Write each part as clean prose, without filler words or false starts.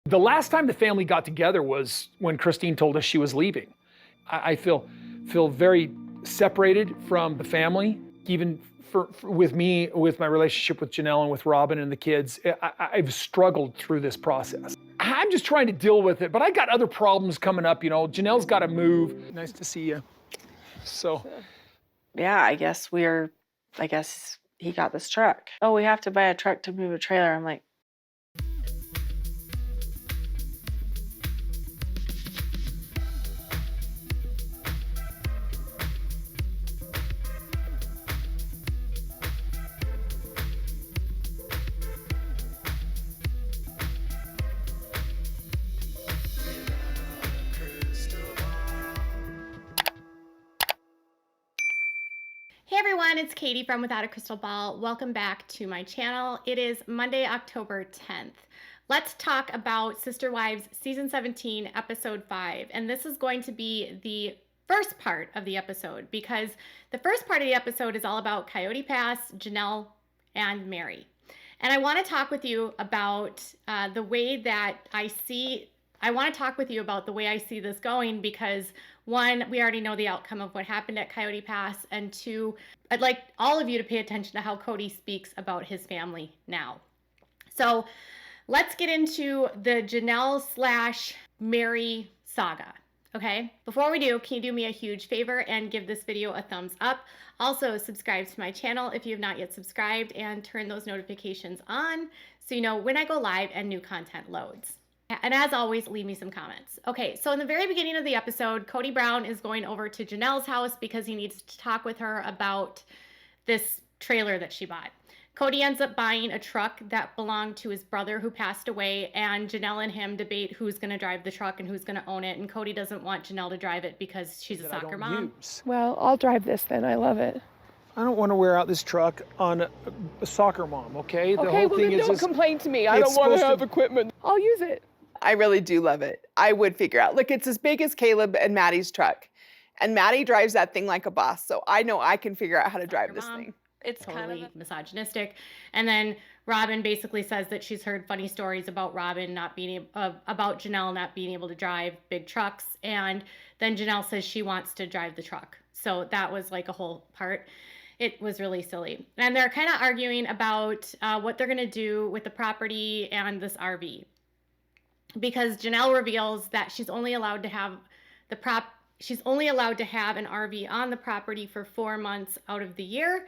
The last time the family got together was when Christine told us she was leaving. I feel very separated from the family, even with me, with my relationship with Janelle and with Robin and the kids. I've struggled through this process. I'm just trying to deal with it, but I got other problems coming up, you know. Janelle's got to move. Nice to see you. So. Yeah, I guess he got this truck. Oh, we have to buy a truck to move a trailer. I'm like, Hey everyone, it's Katie from Without a Crystal Ball. Welcome back to my channel. It is Monday, October 10th. Let's talk about Sister Wives Season 17, Episode 5. And this is going to be the first part of the episode because the first part of the episode is all about Kody Pass, Janelle, and Meri. And I want to talk with you about the way that I see this going because one, we already know the outcome of what happened at Kody Pass, and two, I'd like all of you to pay attention to how Kody speaks about his family now. So let's get into the Janelle/Meri saga, okay? Before we do, can you do me a huge favor and give this video a thumbs up? Also, subscribe to my channel if you have not yet subscribed and turn those notifications on so you know when I go live and new content loads. And as always, leave me some comments. Okay, so in the very beginning of the episode, Kody Brown is going over to Janelle's house because he needs to talk with her about this trailer that she bought. Kody ends up buying a truck that belonged to his brother who passed away, and Janelle and him debate who's going to drive the truck and who's going to own it, and Kody doesn't want Janelle to drive it because she's a soccer mom. Well, I'll drive this then. I love it. I don't want to wear out this truck on a soccer mom, okay? The Okay, whole well thing then is don't complain to me. I don't want to have equipment. I'll use it. I really do love it. I would figure out. Look, it's as big as Caleb and Maddie's truck. And Maddie drives that thing like a boss. So I know I can figure out how to drive this thing. it's Totally kind of misogynistic. And then Robin basically says that she's heard funny stories about about Janelle not being able to drive big trucks. And then Janelle says she wants to drive the truck. So that was like a whole part. It was really silly. And they're kind of arguing about what they're going to do with the property and this RV. Because Janelle reveals that she's only allowed to have an RV on the property for 4 months out of the year,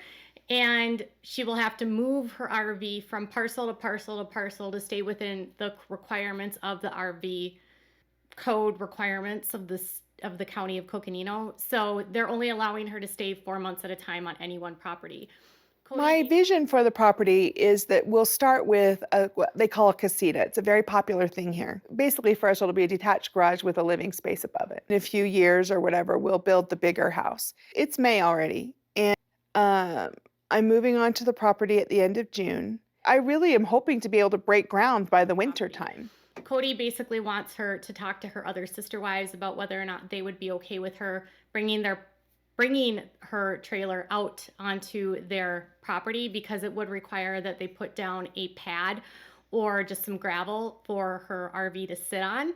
and she will have to move her RV from parcel to parcel to parcel to stay within the requirements of the RV code requirements of the county of Coconino. So they're only allowing her to stay 4 months at a time on any one property. My vision for the property is that we'll start with what they call a casita. It's a very popular thing here. Basically, first it'll be a detached garage with a living space above it. In a few years or whatever, we'll build the bigger house. It's May already, and I'm moving on to the property at the end of June. I really am hoping to be able to break ground by the winter time. Kody basically wants her to talk to her other sister wives about whether or not they would be okay with her bringing her trailer out onto their property, because it would require that they put down a pad or just some gravel for her RV to sit on.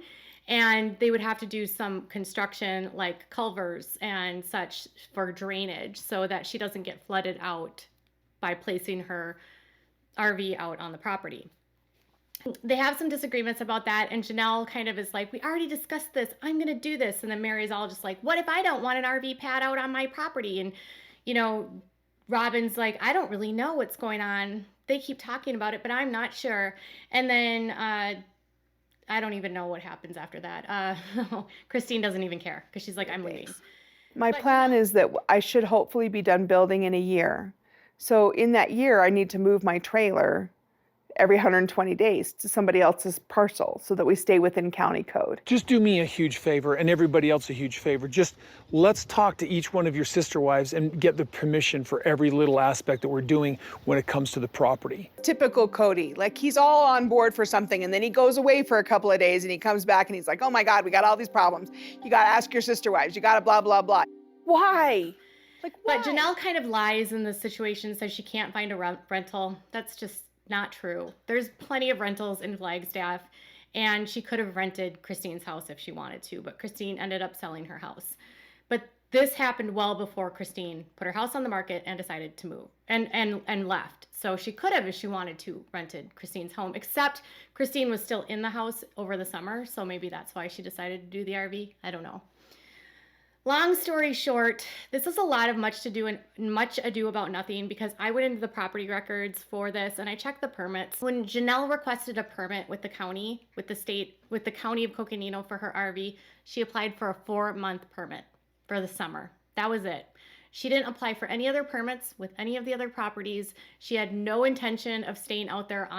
And they would have to do some construction like culverts and such for drainage so that she doesn't get flooded out by placing her RV out on the property. They have some disagreements about that, and Janelle kind of is like, we already discussed this, I'm gonna do this. And then Meri's all just like, what if I don't want an RV pad out on my property? And you know, Robin's like, I don't really know what's going on. They keep talking about it, but I'm not sure. And then I don't even know what happens after that. Christine doesn't even care because she's like, I'm leaving. My plan is that I should hopefully be done building in a year. So in that year, I need to move my trailer every 120 days to somebody else's parcel so that we stay within county code. Just do me a huge favor and everybody else a huge favor. Just let's talk to each one of your sister wives and get the permission for every little aspect that we're doing when it comes to the property. Typical Kody, like he's all on board for something and then he goes away for a couple of days and he comes back and he's like, oh my God, we got all these problems. You got to ask your sister wives. You got to blah, blah, blah. Why? Like, why? But Janelle kind of lies in this situation, says she can't find a rental. That's just not true. There's plenty of rentals in Flagstaff, And she could have rented Christine's house if she wanted to, but Christine ended up selling her house. But this happened well before Christine put her house on the market and decided to move and left. So she could have, if she wanted to, rented Christine's home, except Christine was still in the house over the summer. So maybe that's why she decided to do the RV. I don't know. Long story short, this is a lot of much ado about nothing, because I went into the property records for this and I checked the permits. When Janelle requested a permit with the county, with the county of Coconino for her RV, she applied for a 4-month permit for the summer. That was it. She didn't apply for any other permits with any of the other properties. She had no intention of staying out there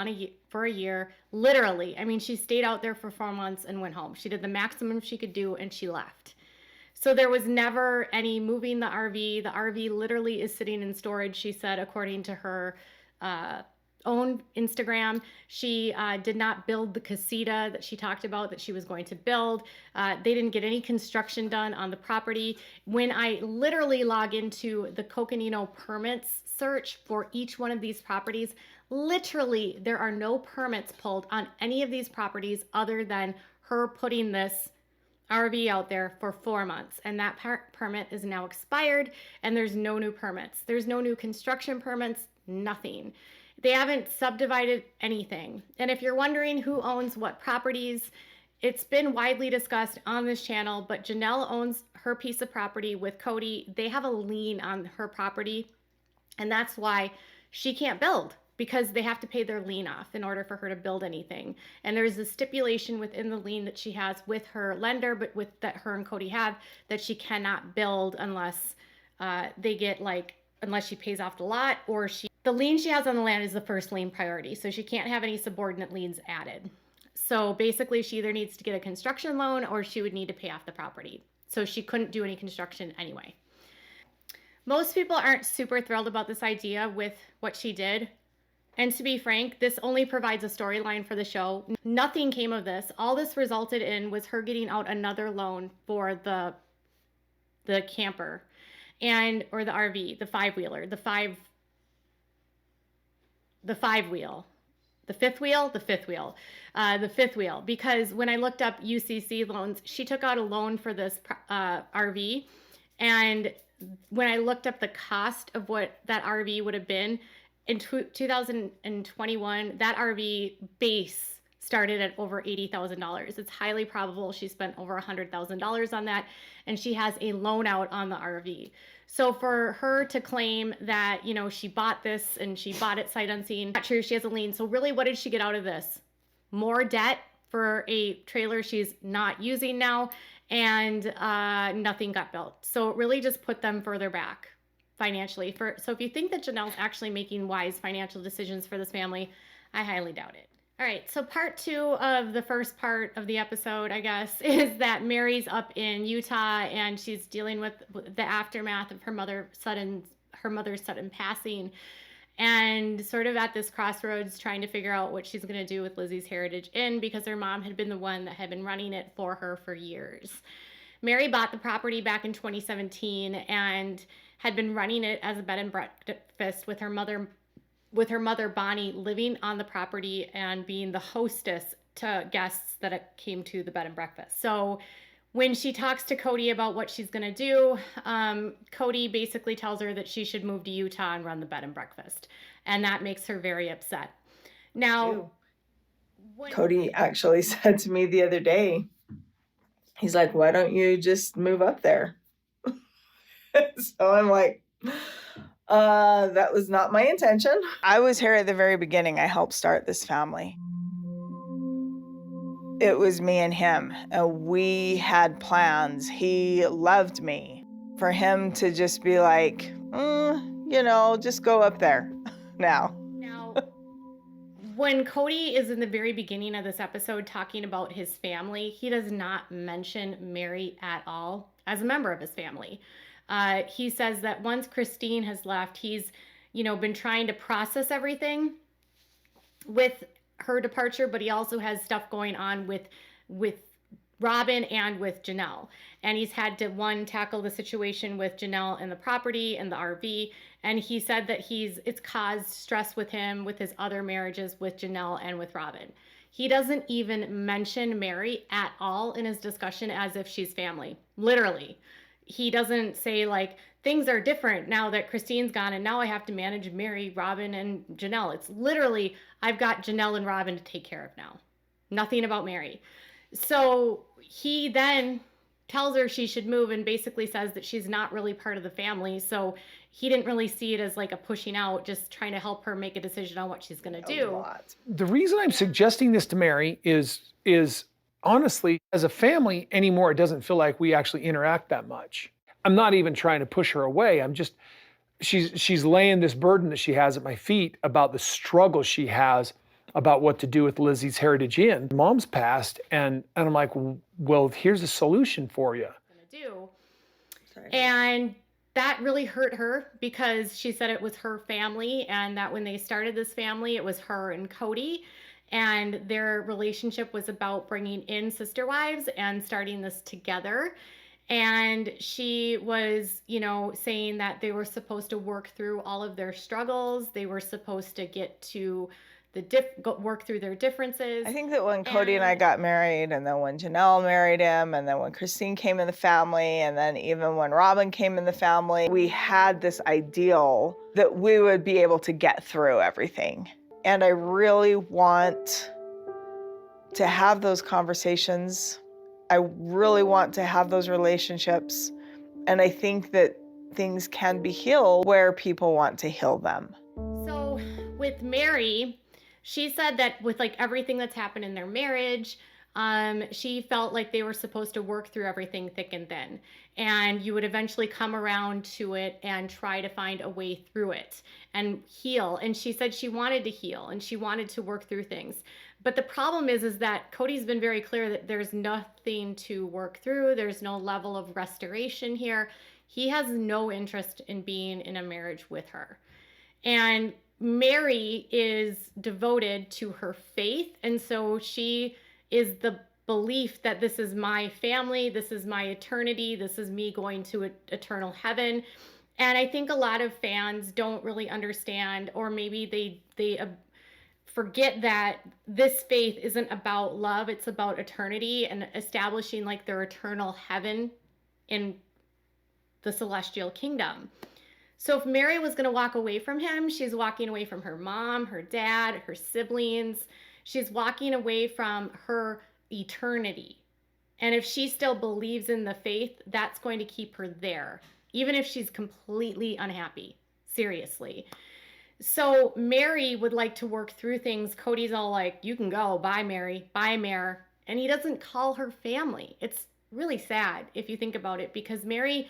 for a year. Literally, I mean, she stayed out there for 4 months and went home. She did the maximum she could do and she left. So there was never any moving the RV. The RV literally is sitting in storage, she said, according to her own Instagram. She did not build the casita that she talked about that she was going to build. They didn't get any construction done on the property. When I literally log into the Coconino permits search for each one of these properties, literally there are no permits pulled on any of these properties other than her putting this RV out there for 4 months, and that permit is now expired, and there's no new permits. There's no new construction permits, nothing. They haven't subdivided anything. And if you're wondering who owns what properties, it's been widely discussed on this channel, but Janelle owns her piece of property with Kody. They have a lien on her property, and that's why she can't build, because they have to pay their lien off in order for her to build anything. And there's a stipulation within the lien that she has with her lender, but that her and Kody have, that she cannot build unless unless she pays off the lot, or the lien she has on the land is the first lien priority. So she can't have any subordinate liens added. So basically she either needs to get a construction loan or she would need to pay off the property. So she couldn't do any construction anyway. Most people aren't super thrilled about this idea with what she did. And to be frank, this only provides a storyline for the show. Nothing came of this. All this resulted in was her getting out another loan for the camper or the RV, the five-wheeler, the fifth wheel. Because when I looked up UCC loans, she took out a loan for this RV. And when I looked up the cost of what that RV would have been, in 2021, that RV base started at over $80,000. It's highly probable she spent over $100,000 on that, and she has a loan out on the RV. So for her to claim that, she bought this and she bought it sight unseen, not true, she has a lien. So really, what did she get out of this? More debt for a trailer she's not using now, and nothing got built. So it really just put them further back financially. So if you think that Janelle's actually making wise financial decisions for this family, I highly doubt it. All right, so part 2 of the first part of the episode, I guess, is that Meri's up in Utah and she's dealing with the aftermath of her mother's sudden passing, and sort of at this crossroads trying to figure out what she's going to do with Lizzie's Heritage Inn, because her mom had been the one that had been running it for her for years. Meri bought the property back in 2017 and had been running it as a bed and breakfast with her mother Bonnie living on the property and being the hostess to guests that came to the bed and breakfast. So when she talks to Kody about what she's going to do, Kody basically tells her that she should move to Utah and run the bed and breakfast. And that makes her very upset. Now, Kody actually said to me the other day, he's like, why don't you just move up there? So I'm like, that was not my intention. I was here at the very beginning. I helped start this family. It was me and him. We had plans. He loved me. For him to just be like, just go up there now. Now, when Kody is in the very beginning of this episode talking about his family, he does not mention Meri at all as a member of his family. He says that once Christine has left, he's, been trying to process everything with her departure, but he also has stuff going on with Robin and with Janelle. And he's had to, tackle the situation with Janelle and the property and the RV. And he said that it's caused stress with him with his other marriages with Janelle and with Robin. He doesn't even mention Meri at all in his discussion as if she's family. Literally. He doesn't say like, things are different now that Christine's gone and now I have to manage Meri, Robin, and Janelle. It's literally, I've got Janelle and Robin to take care of now. Nothing about Meri. So he then tells her she should move and basically says that she's not really part of the family. So he didn't really see it as like a pushing out, just trying to help her make a decision on what she's going to do. The reason I'm suggesting this to Meri is honestly, as a family anymore, it doesn't feel like we actually interact that much. I'm not even trying to push her away. I'm just, she's laying this burden that she has at my feet about the struggle she has about what to do with Lizzie's Heritage Inn. Mom's passed, and I'm like, well, here's a solution for you. And that really hurt her because she said it was her family and that when they started this family, it was her and Kody. And their relationship was about bringing in sister wives and starting this together. And she was, saying that they were supposed to work through all of their struggles. They were supposed to get to work through their differences. I think that when Kody and I got married, and then when Janelle married him, and then when Christine came in the family, and then even when Robin came in the family, we had this ideal that we would be able to get through everything. And I really want to have those conversations. I really want to have those relationships. And I think that things can be healed where people want to heal them. So with Meri, she said that with like everything that's happened in their marriage, she felt like they were supposed to work through everything thick and thin. And you would eventually come around to it and try to find a way through it and heal. And she said she wanted to heal and she wanted to work through things. But the problem is that Kody's been very clear that there's nothing to work through. There's no level of restoration here. He has no interest in being in a marriage with her. And Meri is devoted to her faith. And so she is the belief that this is my family, this is my eternity, this is me going to eternal heaven. And I think a lot of fans don't really understand, or maybe they forget that this faith isn't about love, it's about eternity and establishing like their eternal heaven in the celestial kingdom. So if Meri was going to walk away from him, she's walking away from her mom, her dad, her siblings. She's walking away from her eternity. And if she still believes in the faith, that's going to keep her there, even if she's completely unhappy. Seriously. So Meri would like to work through things. Kody's all like, you can go. Bye, Meri. Bye, Mer. And he doesn't call her family. It's really sad if you think about it, because Meri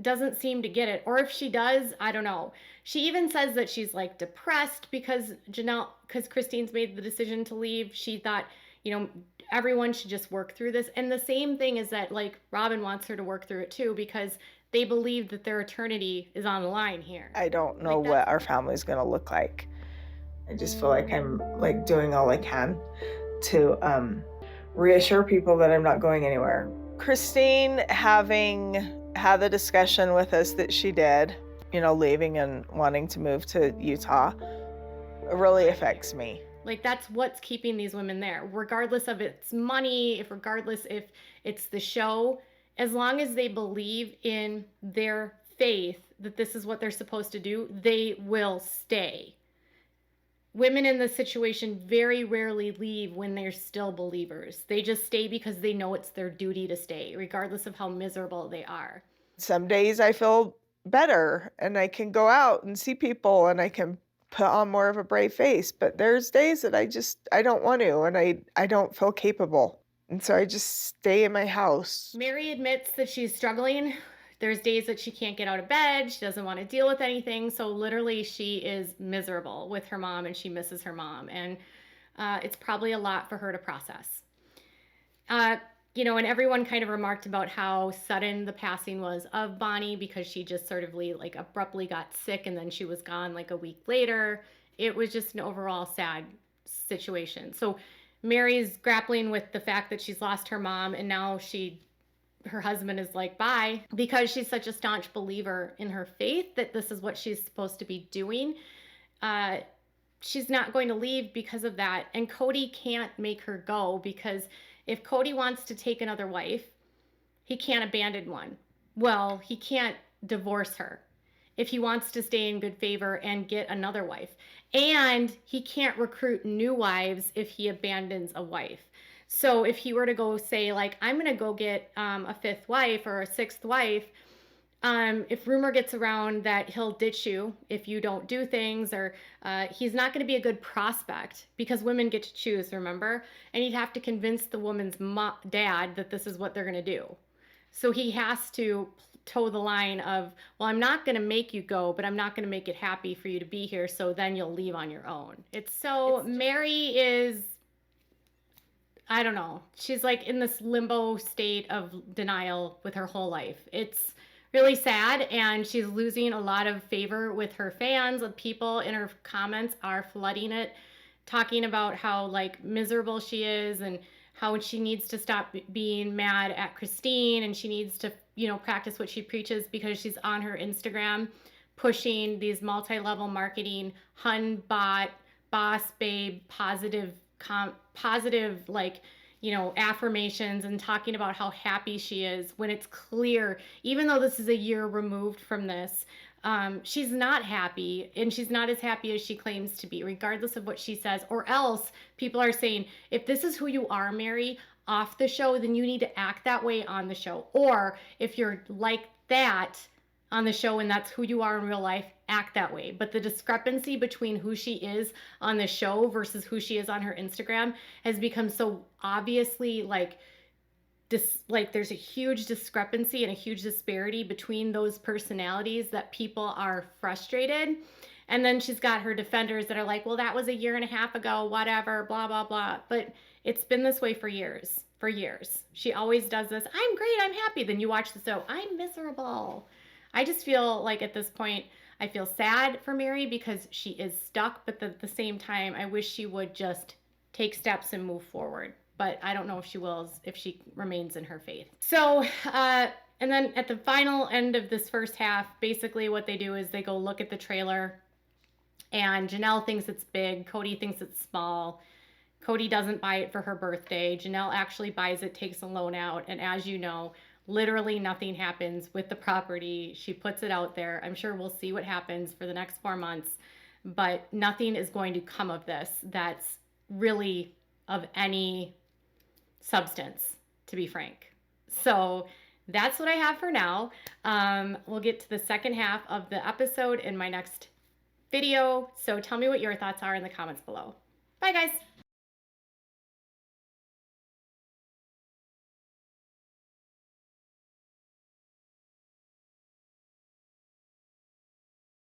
doesn't seem to get it. Or if she does, I don't know. She even says that she's like depressed because Christine's made the decision to leave. She thought, everyone should just work through this. And the same thing is that like Robin wants her to work through it too, because they believe that their eternity is on the line here. I don't know what our family is going to look like. I just feel like I'm like doing all I can to reassure people that I'm not going anywhere. Christine having had the discussion with us that she did, leaving and wanting to move to Utah, really affects me. Like that's what's keeping these women there, regardless of its money, regardless if it's the show, as long as they believe in their faith that this is what they're supposed to do, they will stay. Women in this situation very rarely leave when they're still believers. They just stay because they know it's their duty to stay, regardless of how miserable they are. Some days I feel better and I can go out and see people and I can put on more of a brave face. But there's days that I don't want to, and I don't feel capable. And so I just stay in my house. Meri admits that she's struggling. There's days that she can't get out of bed. She doesn't want to deal with anything. So literally she is miserable with her mom and she misses her mom. And it's probably a lot for her to process. And everyone kind of remarked about how sudden the passing was of Bonnie, because she just sort of like abruptly got sick and then she was gone like a week later. It was just an overall sad situation. So Meri's grappling with the fact that she's lost her mom and now her husband is like, bye, because she's such a staunch believer in her faith that this is what she's supposed to be doing. she's not going to leave because of that. And Kody can't make her go, because if Kody wants to take another wife, he can't abandon one. Well, he can't divorce her if he wants to stay in good favor and get another wife. And he can't recruit new wives if he abandons a wife. So if he were to go say, like, I'm going to go get a fifth wife or a sixth wife, if rumor gets around that he'll ditch you if you don't do things, or he's not going to be a good prospect, because women get to choose, remember? And he'd have to convince the woman's dad that this is what they're going to do. So he has to toe the line of, well, I'm not going to make you go, but I'm not going to make it happy for you to be here, so then you'll leave on your own. Meri is, I don't know, she's like in this limbo state of denial with her whole life. It's really sad, and she's losing a lot of favor with her fans. People in her comments are flooding it, talking about how like miserable she is and how she needs to stop being mad at Christine, and she needs to, practice what she preaches, because she's on her Instagram pushing these multi-level marketing, hun bot, boss babe, positive, like, affirmations, and talking about how happy she is, when it's clear, even though this is a year removed from this, she's not happy, and she's not as happy as she claims to be, regardless of what she says. Or else people are saying, if this is who you are, Meri, off the show, then you need to act that way on the show. Or if you're like that on the show and that's who you are in real life, act that way. But the discrepancy between who she is on the show versus who she is on her Instagram has become so obviously there's a huge discrepancy and a huge disparity between those personalities that people are frustrated. And then she's got her defenders that are like, well, that was a year and a half ago, whatever, blah, blah, blah. But it's been this way for years. She always does this. I'm great, I'm happy. Then you watch the show, I'm miserable. I just feel like at this point, I feel sad for Meri because she is stuck. But at the same time, I wish she would just take steps and move forward. But I don't know if she will, if she remains in her faith. So, and then at the final end of this first half, basically what they do is they go look at the trailer, and Janelle thinks it's big. Kody thinks it's small. Kody doesn't buy it for her birthday. Janelle actually buys it, takes a loan out. And as you know, literally nothing happens with the property. She puts it out there. I'm sure we'll see what happens for the next 4 months, but nothing is going to come of this that's really of any substance, to be frank. So that's what I have for now. We'll get to the second half of the episode in my next video. So tell me what your thoughts are in the comments below. Bye, guys.